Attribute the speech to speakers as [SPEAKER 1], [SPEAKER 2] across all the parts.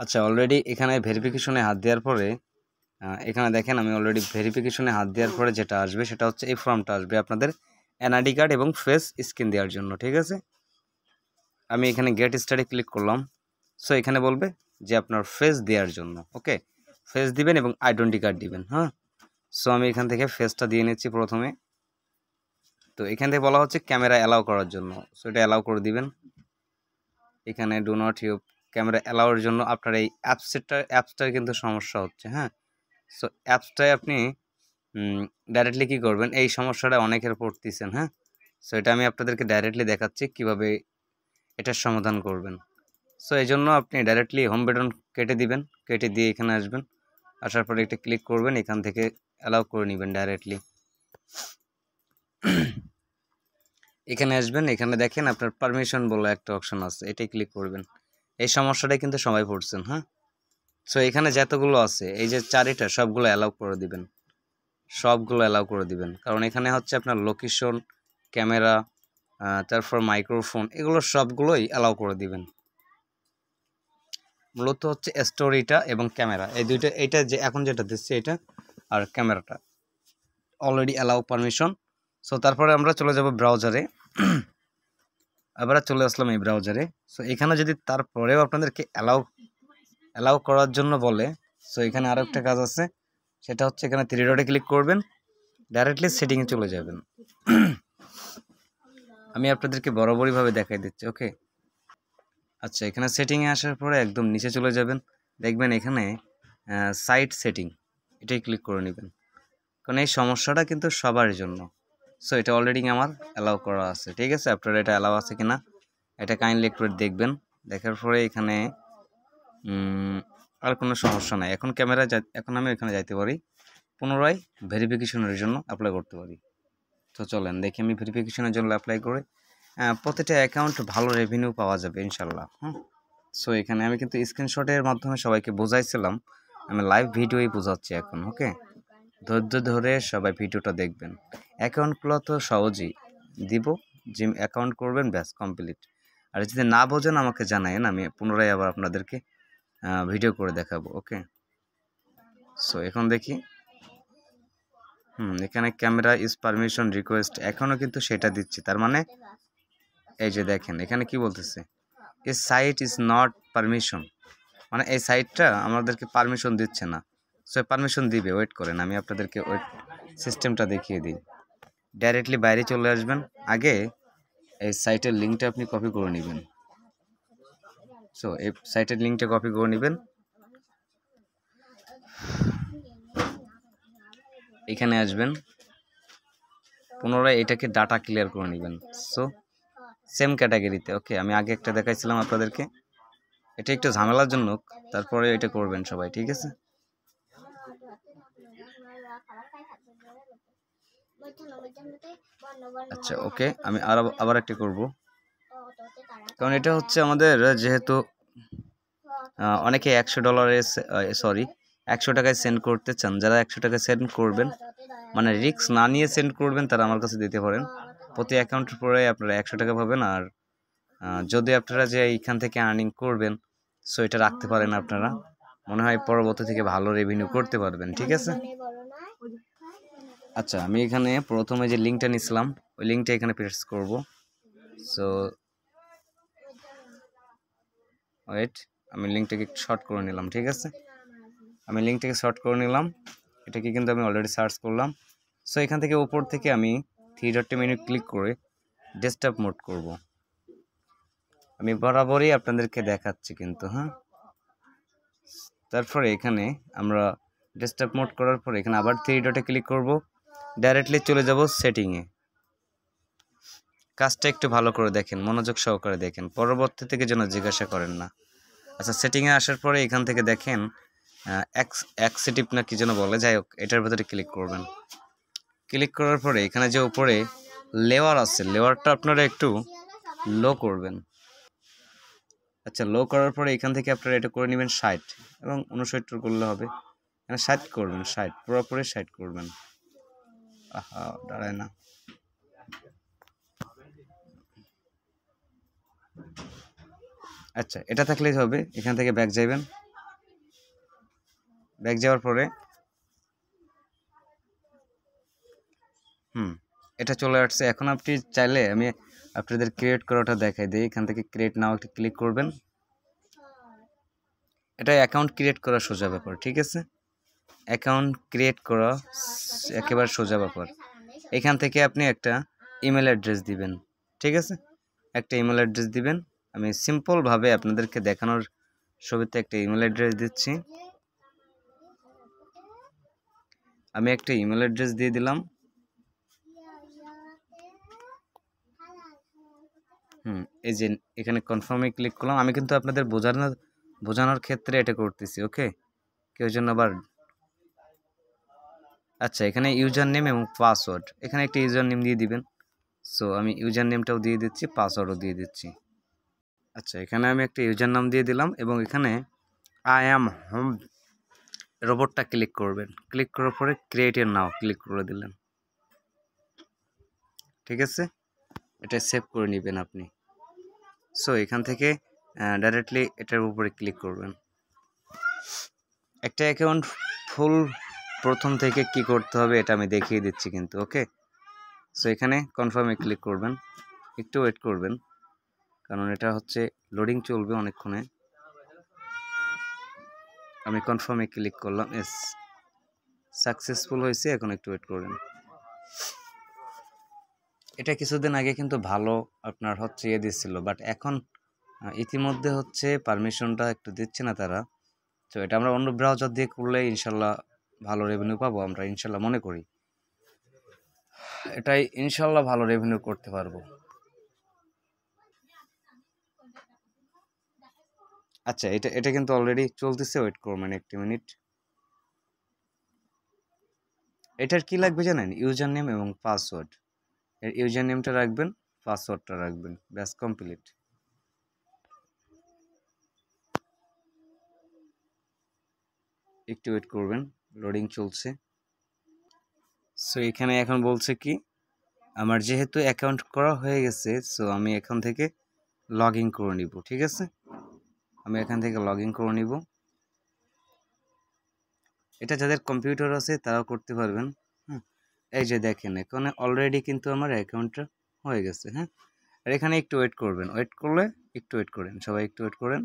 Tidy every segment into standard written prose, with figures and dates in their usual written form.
[SPEAKER 1] আচ্ছা, অলরেডি এখানে ভেরিফিকেশনে হাত দেওয়ার পরে এখানে দেখেন আমি অলরেডি ভেরিফিকেশনে হাত দেওয়ার পরে যেটা আসবে সেটা হচ্ছে এই ফর্মটা আসবে আপনাদের এনআইডি কার্ড এবং ফেস স্ক্যান দেওয়ার জন্য। ঠিক আছে, আমি এখানে গেট স্টার্টে ক্লিক করলাম। সো এখানে বলবে যে আপনার ফেস দেওয়ার জন্য। ওকে, ফেস দিবেন এবং আইডেন্টি কার্ড দিবেন। হ্যাঁ, সো আমি এখান থেকে ফেসটা দিয়ে নিচ্ছি প্রথমে। তো এখান থেকে বলা হচ্ছে ক্যামেরা অ্যালাউ করার জন্য, সো এটা অ্যালাউ করে দিবেন। এখানে ডু নট ইউজ ক্যামেরা অ্যালাউর জন্য আপনার এই অ্যাপসটার কিন্তু সমস্যা হচ্ছে। হ্যাঁ, সো অ্যাপসটায় আপনি ডাইরেক্টলি কী করবেন, এই সমস্যাটা অনেকের পড়তেছেন। হ্যাঁ, সো এটা আমি আপনাদেরকে ডাইরেক্টলি দেখাচ্ছি কিভাবে এটার সমাধান করবেন। সো এই জন্য আপনি ডাইরেক্টলি হোম বাটন কেটে দিবেন, কেটে দিয়ে এখানে আসবেন, আসার পরে একটা ক্লিক করবেন, এখান থেকে অ্যালাউ করে নেবেন ডাইরেক্টলি। এখানে আসবেন, এখানে দেখেন আপনার পারমিশন বলে একটা অপশন আছে, এটাই ক্লিক করবেন। এই সমস্যাটাই কিন্তু সবাই পড়ছেন। হ্যাঁ, সো এখানে যতগুলো আছে এই যে চারিটা সবগুলো অ্যালাউ করে দিবেন, সবগুলো অ্যালাউ করে দিবেন, কারণ এখানে হচ্ছে আপনার লোকেশন, ক্যামেরা, তারপর মাইক্রোফোন, এগুলো সবগুলোই অ্যালাউ করে দিবেন। মূলত হচ্ছে স্টোরিটা এবং ক্যামেরা, এই দুইটা, এইটা যে এখন যেটা দিচ্ছে এটা আর ক্যামেরাটা অলরেডি অ্যালাউ পারমিশন। সো তারপরে আমরা চলে যাব ব্রাউজারে। আবার চলে আসলাম এই ব্রাউজারে। সো এখানে যদি তারপরেও আপনাদেরকে অ্যালাউ করার জন্য বলে, সো এখানে আরও একটা কাজ আছে, সেটা হচ্ছে এখানে 3 ডটে ক্লিক করবেন, ডাইরেক্টলি সেটিংয়ে চলে যাবেন। আমি আপনাদেরকে বরাবরইভাবে দেখাই দিচ্ছি। ওকে, আচ্ছা, এখানে সেটিংয়ে আসার পরে একদম নিচে চলে যাবেন, দেখবেন এখানে সাইট সেটিং, এটাই ক্লিক করে নেবেন, কারণ এই সমস্যাটা কিন্তু সবার জন্য। সো এটা অলরেডি আমার অ্যালাউ করা আছে। ঠিক আছে, আপনারা এটা অ্যালাউ আছে কিনা এটা কাইন্ডলি একটু দেখবেন। দেখার পরে এখানে আর কোনো সমস্যা নাই। এখন এখন আমি এখানে যাইতে পারি, পুনরায় ভেরিফিকেশনের জন্য অ্যাপ্লাই করতে পারি। তো চলেন দেখি আমি ভেরিফিকেশনের জন্য অ্যাপ্লাই করে প্রতিটা অ্যাকাউন্ট ভালো রেভিনিউ পাওয়া যাবে ইনশাল্লাহ। সো এখানে আমি কিন্তু স্ক্রিনশটের মাধ্যমে সবাইকে বোঝাইছিলাম, আমি লাইভ ভিডিওই বোঝাচ্ছি এখন। ওকে, ধৈর্য ধরে সবাই ভিডিওটা দেখবেন। অ্যাকাউন্টগুলো তো সহজেই দিব, জিম অ্যাকাউন্ট করবেন, ব্যাস কমপ্লিট। আর যদি না বোঝেন আমাকে জানায়েন, আমি পুনরায় আবার আপনাদেরকে ভিডিও করে দেখাবো। ওকে, সো এখন দেখি, এখানে ক্যামেরা ইজ পারমিশন রিকোয়েস্ট, এখনও কিন্তু সেটা দিচ্ছি। তার মানে এই যে দেখেন এখানে কি বলতেছে, এই সাইট ইজ নট পারমিশন, মানে এই সাইটটা আমাদেরকে পারমিশন দিচ্ছে না। সো পারমিশন দিবে, ওয়েট করেন, আমি আপনাদেরকে ওয়েট সিস্টেমটা দেখিয়ে দিই। ডাইরেক্টলি বাইরে চলে আসবেন, আগে এই সাইটের লিঙ্কটা আপনি কপি করে নেবেন। সো এই সাইটের লিঙ্কটা কপি করে নেবেন, এখানে আসবেন, পুনরায় এটাকে ডাটা ক্লিয়ার করে নেবেন। সো সেম ক্যাটাগরিতে। ওকে, আমি আগে একটা দেখাইছিলাম আপনাদেরকে, এটা একটু ঝামেলার জন্য, তারপরে এটা করবেন সবাই। ঠিক আছে, আচ্ছা ওকে, আমি আবার একটা করব, কারণ এটা হচ্ছে আমাদের যেহেতু অনেকে $100 সেন্ড করতে চান, যারা 100 টাকা সেন্ড করবেন, মানে রিস্ক না নিয়ে সেন্ড করবেন, তারা আমার কাছে দিতে পারেন। প্রতি অ্যাকাউন্টের পরে আপনারা 100 টাকা পাবেন। আর যদি আপনারা যে এইখান থেকে আর্নিং করবেন, সো এটা রাখতে পারেন আপনারা, মনে হয় পরবর্তী থেকে ভালো রেভিনিউ করতে পারবেন। ঠিক আছে, আচ্ছা আমি এখানে প্রথমে যে লিঙ্কটা নিয়েছিলাম ওই লিঙ্কটা এখানে পেস্ট করব। সো ওয়েট, আমি লিঙ্কটাকে শর্ট করে নিলাম। ঠিক আছে, আমি লিঙ্কটাকে শর্ট করে নিলাম, এটাকে কিন্তু আমি অলরেডি সার্চ করলাম। সো এখান থেকে উপর থেকে আমি 3 ডট মেনু ক্লিক করে ডেস্কটপ মোড করব। আমি বরাবরই আপনাদেরকে দেখাচ্ছি কিন্তু। তারপরে এখানে আমরা ডেস্কটপ মোড করার পরে এখানে আবার 3 ডটে ক্লিক করব, ডাইরেক্টলি চলে যাব সেটিংয়ে। কাজটা একটু ভালো করে দেখেন, মনোযোগ সহকারে দেখেন, পরবর্তী থেকে যেন জিজ্ঞাসা করেন না। আচ্ছা, সেটিংয়ে আসার পরে এখান থেকে দেখেন এক্সিটিভ না কি যেন বলে, যাই হোক এটার ভেতরে ক্লিক করবেন। ক্লিক করার পরে এখানে যে উপরে লেয়ার আছে, লেয়ারটা আপনারা একটু লো করবেন। আচ্ছা, লো করার পরে এখান থেকে আপনারা এটা করে নেবেন 60 এবং 69 করলে হবে। এখানে 60 করবেন, 60 পুরোপুরি 60 করবেন। দাঁড়ায় না, আচ্ছা, এটা থাকলেই হবে। এখান থেকে ব্যাক যাবেন, ব্যাক যাওয়ার পরে এটা চলে আসছে। এখন আপনি চাইলে আমি আপনাদের ক্রিয়েট করাটা দেখাই দিই। এখান থেকে ক্রিয়েট নাও একটা ক্লিক করবেন। এটা অ্যাকাউন্ট ক্রিয়েট করা সোজা ব্যাপার, ঠিক আছে? অ্যাকাউন্ট ক্রিয়েট করা একেবারে সোজা ব্যাপার। এখান থেকে আপনি একটা ইমেল অ্যাড্রেস দিবেন, ঠিক আছে? একটা ইমেল অ্যাড্রেস দিবেন। আমি সিম্পলভাবে আপনাদেরকে দেখানোর সুবিধার্থে একটা ইমেল অ্যাড্রেস দিচ্ছি। আমি একটা ইমেল অ্যাড্রেস দিয়ে দিলাম। এই যে এখানে কনফার্মে ক্লিক করলাম। আমি কিন্তু আপনাদের বোঝানোর ক্ষেত্রে এটা করতেছি, ওকে? কেউ জন্য আবার আচ্ছা, এখানে ইউজার নেম এবং পাসওয়ার্ড, এখানে একটা ইউজার নেম দিয়ে দিবেন। সো আমি ইউজার নেমটাও দিয়ে দিচ্ছি, পাসওয়ার্ডও দিয়ে দিচ্ছি। আচ্ছা, এখানে আমি একটা ইউজার নাম দিয়ে দিলাম এবং এখানে আই অ্যাম হোম রোবটটা ক্লিক করবেন। ক্লিক করার পরে ক্রিয়েট এর নাও ক্লিক করে দিলেন, ঠিক আছে? এটা সেভ করে নেবেন আপনি। সো এখান থেকে ডাইরেক্টলি এটার উপরে ক্লিক করবেন। একটা অ্যাকাউন্ট ফুল প্রথম থেকে কি করতে হবে এটা আমি দেখিয়ে দিচ্ছি কিন্তু, ওকে? সো এখানে কনফার্মে ক্লিক করবেন, একটু ওয়েট করবেন কারণ এটা হচ্ছে লোডিং চলবে অনেকক্ষণে। আমি কনফার্মে ক্লিক করলাম, এস সাকসেসফুল হয়েছে। এখন একটু ওয়েট করবেন। এটা কিছুদিন আগে কিন্তু ভালো আপনার হচ্ছে ইয়ে দিচ্ছিল, বাট এখন ইতিমধ্যে হচ্ছে পারমিশনটা একটু দিচ্ছে না তারা। তো এটা আমরা অন্য ব্রাউজার দিয়ে করলে ইনশাল্লাহ ভালো রেভিনিউ পাবো, আমরা ইনশাল্লাহ মনে করি এটাই ইনশাল্লাহ ভালো রেভিনিউ করতে পারবো। আচ্ছা, এটা কিন্তু অলরেডি চলতেছে, ওয়েট করবেন 1 মিনিট। এটার কি লাগবে জানেন? ইউজার নেম এবং পাসওয়ার্ড। এর ইউজার নেমটা রাখবেন, পাসওয়ার্ডটা রাখবেন, ব্যাস কমপ্লিট। একটু ওয়েট করবেন, লোডিং চলছে। সো এখানে এখন বলছে কি আমার যেহেতু অ্যাকাউন্ট করা হয়ে গেছে, সো আমি এখান থেকে লগ ইন করে নিব, ঠিক আছে? আমি এখান থেকে লগ ইন করে নিব। এটা যাদের কম্পিউটার আছে তারাও করতে পারবেন। এই যে দেখেন এখানে অলরেডি কিন্তু আমার অ্যাকাউন্টটা হয়ে গেছে। আর এখানে একটু ওয়েট করবেন, ওয়েট করলে একটু ওয়েট করেন, সবাই একটু ওয়েট করেন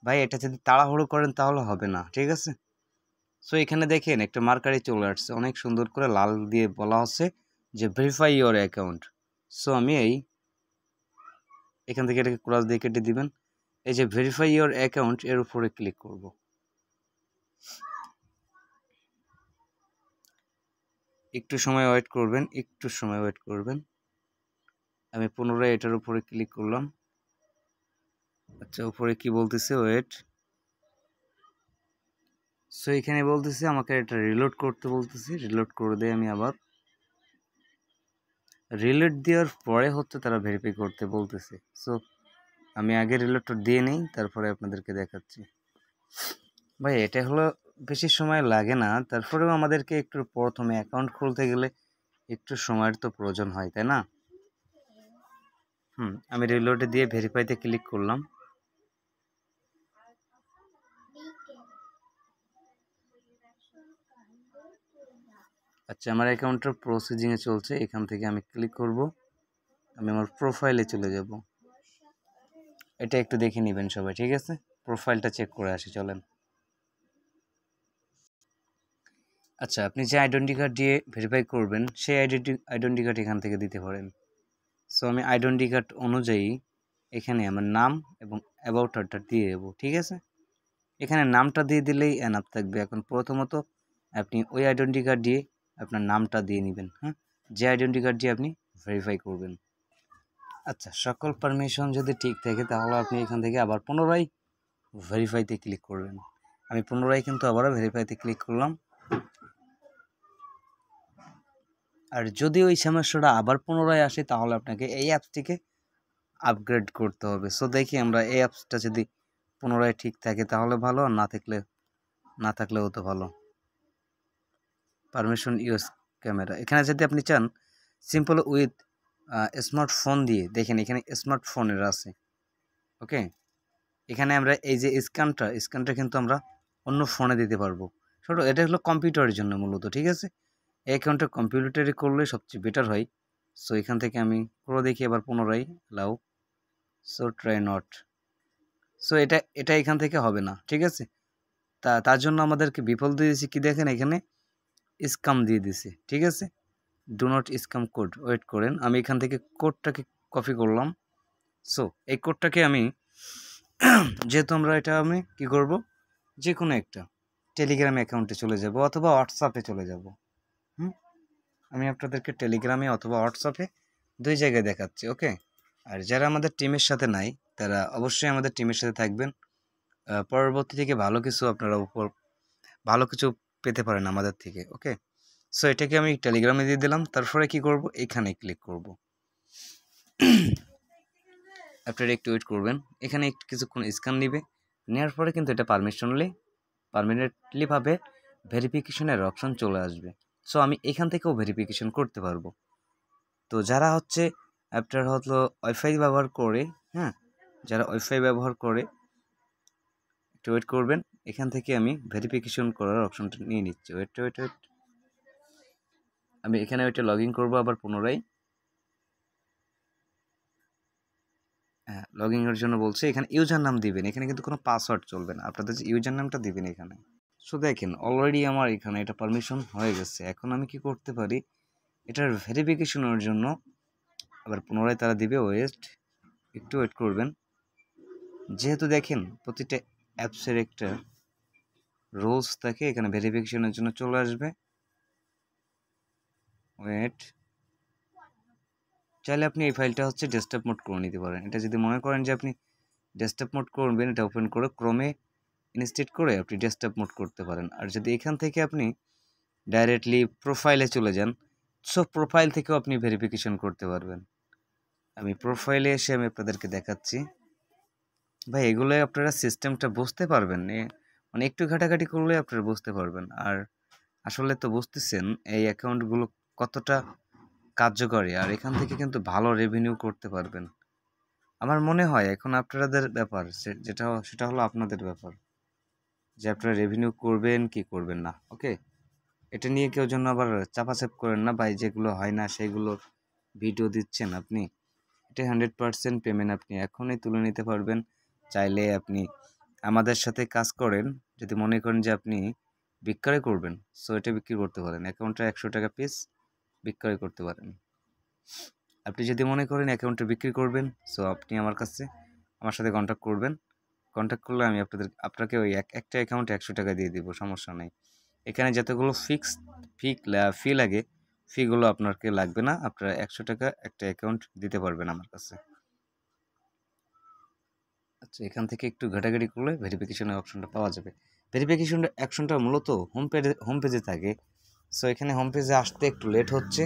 [SPEAKER 1] ভাই। এটা যদি তাড়াহুড়ো করেন তাহলে হবে না, ঠিক আছে? সো এখানে দেখেন একটা মার্কারি চলে আসছে, অনেক সুন্দর করে লাল দিয়ে বলা হচ্ছে যে ভেরিফাই ইওর অ্যাকাউন্ট। সো আমি এখান থেকে এটাকে ক্রস দিয়ে কেটে দিবেন। এই যে ভেরিফাই ইওর অ্যাকাউন্ট এর উপরে ক্লিক করব। একটু সময় ওয়েট করবেন, একটু সময় ওয়েট করবেন। আমি পুনরায় এটার উপরে ক্লিক করলাম। আচ্ছা, উপরে কি বলতেছে? ওয়েট। সো এখানে বলতেছে আমাকে এটা রিলোড করতে বলতেছি, রিলোড করে দিয়ে আমি আবার রিলোড দেওয়ার পরে হচ্ছে তারা ভেরিফাই করতে বলতেছে। সো আমি আগে রিলোডটা দিয়ে নেই, তারপরে আপনাদেরকে দেখাচ্ছি। ভাই এটা হলো বেশি সময় লাগে না, তারপরেও আমাদেরকে একটু প্রথমে অ্যাকাউন্ট খুলতে গেলে একটু সময়ের তো প্রয়োজন হয়, তাই না? আমি রিলোডে দিয়ে ভেরিফাইতে ক্লিক করলাম। আচ্ছা, আমার অ্যাকাউন্টটা প্রসেসিংয়ে চলছে। এখান থেকে আমি ক্লিক করব, আমি আমার প্রোফাইলে চলে যাব। এটা একটু দেখে নেবেন সবাই, ঠিক আছে? প্রোফাইলটা চেক করে আসি, চলেন। আচ্ছা, আপনি যে আইডেন্টি কার্ড দিয়ে ভেরিফাই করবেন সেই আইডেন্টি কার্ড এখান থেকে দিতে পারেন। সো আমি আইডেন্টি কার্ড অনুযায়ী এখানে আমার নাম এবং অ্যাবাউটারটা দিয়ে দেবো, ঠিক আছে? এখানে নামটা দিয়ে দিলেই এনাফ থাকবে। এখন প্রথমত আপনি ওই আইডেন্টি কার্ড দিয়ে আপনার নামটা দিয়ে নেবেন, যে আইডেন্টি কার্ড দিয়ে আপনি ভেরিফাই করবেন। আচ্ছা, সকল পারমিশন যদি ঠিক থাকে তাহলে আপনি এখান থেকে আবার পুনরায় ভেরিফাইতে ক্লিক করবেন। আমি পুনরায় কিন্তু আবারও ভেরিফাইতে ক্লিক করলাম। আর যদি ওই সমস্যাটা আবার পুনরায় আসে তাহলে আপনাকে এই অ্যাপসটিকে আপগ্রেড করতে হবে। সো দেখি আমরা এই অ্যাপসটা যদি পুনরায় ঠিক থাকে তাহলে ভালো, আর না থাকলেও তো ভালো। পারমিশন ইউজ ক্যামেরা, এখানে যদি আপনি চান সিম্পল উইথ স্মার্টফোন দিয়ে দেখেন, এখানে স্মার্টফোনের আছে, ওকে? এখানে আমরা এই যে স্ক্যানটা কিন্তু আমরা অন্য ফোনে দিতে পারবো। ছোটো এটা হলো কম্পিউটারের জন্য মূলত, ঠিক আছে। এই অ্যাকাউন্টটা কম্পিউটারে করলে সবচেয়ে বেটার হয়। সো এখান থেকে আমি করে দেখি আবার পুনরায় লাও। So try not. সো এটা এখান থেকে হবে না, ঠিক আছে। তার জন্য আমাদেরকে বিফল দিয়ে দিয়েছি কি দেখেন এখানে স্ক্যাম দিয়ে দিছে, ঠিক আছে। Do not scan code, wait করেন, আমি এখান থেকে কোডটাকে কপি করলাম। সো এই কোডটাকে আমি যেহেতু আমরা এটা আমি কি করব, যে কোনো একটা টেলিগ্রাম অ্যাকাউন্টে চলে যাব অথবা হোয়াটসঅ্যাপে চলে যাব। আমি আপনাদেরকে টেলিগ্রামে অথবা হোয়াটসঅ্যাপে দুই জায়গায় দেখাচ্ছি, ওকে। আর যারা আমাদের টিমের সাথে নাই তারা অবশ্যই আমাদের টিমের সাথে থাকবেন। পরবর্তী থেকে ভালো কিছু আপনারা ভালো কিছু পেতে পারেন আমাদের থেকে, ওকে। সো এটাকে আমি টেলিগ্রামে দিয়ে দিলাম। তারপরে কি করব, এখানে ক্লিক করব। আপনারা একটু ওয়েট করবেন, এখানে একটু কিছুক্ষণ স্ক্যান নেবে। নেওয়ার পরে কিন্তু এটা পারমানেন্টলিভাবে ভেরিফিকেশনের অপশন চলে আসবে। সো আমি এখান থেকেও ভেরিফিকেশন করতে পারবো। তো যারা হচ্ছে আপনার হলো ওয়াইফাই ব্যবহার করে, যারা ওয়াইফাই ব্যবহার করে একটু ওয়েট করবেন, এখান থেকে আমি ভেরিফিকেশন করার অপশনটা নিয়ে নিচ্ছি। ওয়েট আমি এখানে ওইটা লগ ইন করবো আবার পুনরায়। হ্যাঁ, লগ ইনের জন্য বলছে এখানে ইউজার নাম দিবেন, এখানে কিন্তু কোনো পাসওয়ার্ড চলবে না, আপনাদের যে ইউজার নামটা দিবেন এখানে। সো দেখেন অলরেডি আমার এখানে এটা পারমিশন হয়ে গেছে। এখন আমি কি করতে পারি, এটার ভেরিফিকেশনের জন্য আবার পুনরায় তারা দিবে, একটু ওয়েট করবেন। যেহেতু দেখেন প্রতিটা অ্যাপসের একটা রুলস থাকে, এখানে ভেরিফিকেশনের জন্য চলে আসবে। ওয়েট, চাইলে আপনি এই ফাইলটা হচ্ছে ডেস্কটপ মোড করে নিতে পারেন। এটা যদি মনে করেন যে আপনি ডেস্কটপ মোড করবেন, এটা ওপেন করে ক্রোমে ইনস্টল করে আপনি ডেস্কটপ মোড করতে পারেন। আর যদি এখান থেকে আপনি ডাইরেক্টলি প্রোফাইলে চলে যান, সো প্রোফাইল থেকেও আপনি ভেরিফিকেশন করতে পারবেন। আমি প্রোফাইলে এসে আমি আপনাদেরকে দেখাচ্ছি। ভাই এগুলো আপনারা সিস্টেমটা বুঝতে পারবেন, মানে একটু ঘাটাঘাটি করলে আপনারা বুঝতে পারবেন। আর আসলে তো বুঝতেছেন এই অ্যাকাউন্টগুলো কতটা কার্যকরী, আর এখান থেকে কিন্তু ভালো রেভিনিউ করতে পারবেন। আমার মনে হয় এখন আপনাদের ব্যাপার, সেটা হলো আপনাদের ব্যাপার যে আপনারা রেভিনিউ করবেন কি করবেন না, ওকে। এটা নিয়ে কেউ জন্য আবার চাপাচাপ করেন না ভাই, যেগুলো হয় না সেগুলোর ভিডিও দিচ্ছেন আপনি। এটা 100% পেমেন্ট আপনি এখনই তুলে নিতে পারবেন। চাইলে আপনি আমাদের সাথে কাজ করেন, যদি মনে করেন যে আপনি বিক্রয় করবেন, সো এটা বিক্রি করতে পারেন। অ্যাকাউন্টে 100 টাকা পিস বিক্রয় করতে পারেন। আপনি যদি মনে করেন অ্যাকাউন্টে বিক্রি করবেন, সো আপনি আমার সাথে কন্ট্যাক্ট করবেন। কন্ট্যাক্ট করলে আমি আপনাকে ওই একটা অ্যাকাউন্টে 100 টাকা দিয়ে দিব, সমস্যা নেই। এখানে যতগুলো ফি লাগে, ফিগুলো আপনাকে লাগবে না। আপনারা 100 টাকা একটা অ্যাকাউন্ট দিতে পারবেন আমার কাছে। আচ্ছা, এখান থেকে একটু ঘাটাঘাটি করলে ভেরিফিকেশনের অপশনটা পাওয়া যাবে। ভেরিফিকেশনের অপশনটা মূলত হোম পেজে থাকে। সো এখানে হোম পেজে আসতে একটু লেট হচ্ছে,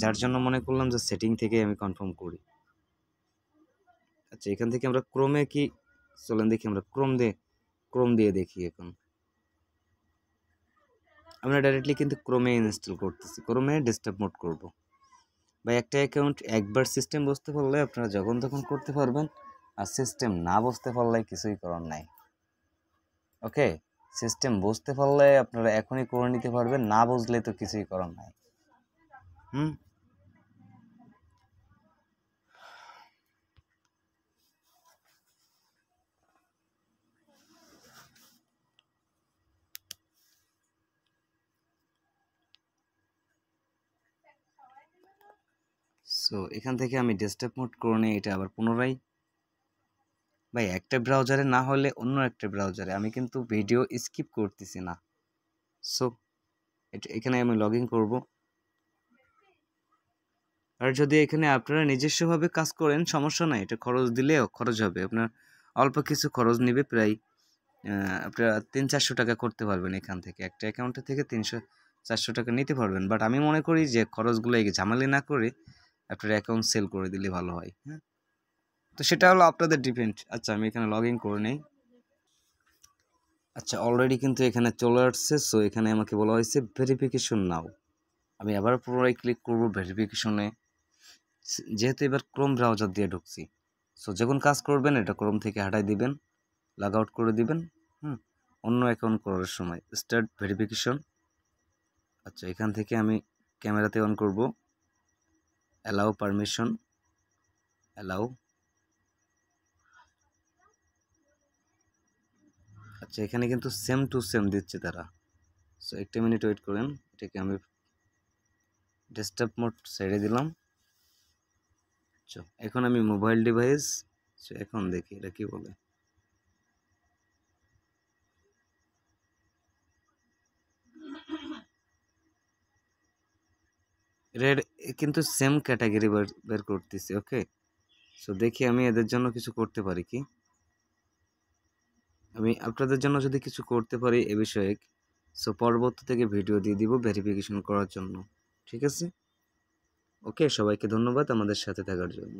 [SPEAKER 1] যার জন্য মনে করলাম যে সেটিং থেকে আমি কনফার্ম করি। আচ্ছা, এখান থেকে আমরা ক্রোমে কি চলেন দেখি, আমরা ক্রোম দিয়ে দেখি। এখন আমরা ডাইরেক্টলি কিন্তু ক্রোমে ইনস্টল করতেছি, ক্রোমে ডেস্কটপ মোড করব। বা একটা অ্যাকাউন্ট একবার সিস্টেম বুঝতে পারলে আপনারা যখন তখন করতে পারবেন, আর সিস্টেম না বুঝতে পারলে কিছুই করার নাই, ওকে। সিস্টেম বুঝতে পারলে আপনারা এখনই করে নিতে পারবেন, না বুঝলে তো কিছুই করার নাই। সো এখান থেকে আমি ডেস্কটপ মোড করে নিই এটা আবার পুনরায়। ভাই একটা ব্রাউজারে না হলে অন্য একটা ব্রাউজারে, আমি কিন্তু ভিডিও স্কিপ করতেছি না। সো এখানে আমি লগ ইন করবো। আর যদি এখানে আপনারা নিজস্বভাবে কাজ করেন সমস্যা নাই, এটা খরচ দিলেও খরচ হবে আপনার, অল্প কিছু খরচ নেবে, প্রায় আপনারা 300-400 টাকা করতে পারবেন এখান থেকে, একটা অ্যাকাউন্টে থেকে 300-400 টাকা নিতে পারবেন। বাট আমি মনে করি যে খরচগুলো ঝামেলা না করে আপনার অ্যাকাউন্ট সেল করে দিলে ভালো হয়। তো সেটা হলো আপনাদের ডিপেন্ড। আচ্ছা, আমি এখানে লগ ইন করে নেই। আচ্ছা, অলরেডি কিন্তু এখানে চলে আসছে। সো এখানে আমাকে বলা হয়েছে ভেরিফিকেশন নাও। আমি আবার পুনরায় ক্লিক করব ভেরিফিকেশনে। যেহেতু এবার ক্রোম ব্রাউজার দিয়ে ঢুকছি, সো যখন কাজ করবেন এটা ক্রোম থেকে হাটাই দিবেন। লগ আউট করে দিবেন। অন্য অ্যাকাউন্ট করার সময় স্টার্ট ভেরিফিকেশন। আচ্ছা, এখান থেকে আমি ক্যামেরাতে অন করব, অ্যালাউ পারমিশন, অ্যালাউ। আচ্ছা, এখানে কিন্তু সেম টু সেম দিচ্ছে তারা। সো একটা মিনিট ওয়েট করেন, এটাকে আমি ডেস্কটপ মোড ছেড়ে দিলাম। আচ্ছা, এখন আমি মোবাইল ডিভাইস, এখন দেখি এটা কি বলে। রেড কিন্তু সেম ক্যাটাগরি বের করতেছি। ওকে, সো দেখি আমি এদের জন্য কিছু করতে পারি কি। আমি আপনাদের জন্য যদি কিছু করতে পারি এ বিষয়ে, সো পরবর্তী থেকে ভিডিও দিয়ে দিব ভেরিফিকেশন করার জন্য। ঠিক আছে, ওকে, সবাইকে ধন্যবাদ আমাদের সাথে থাকার জন্য।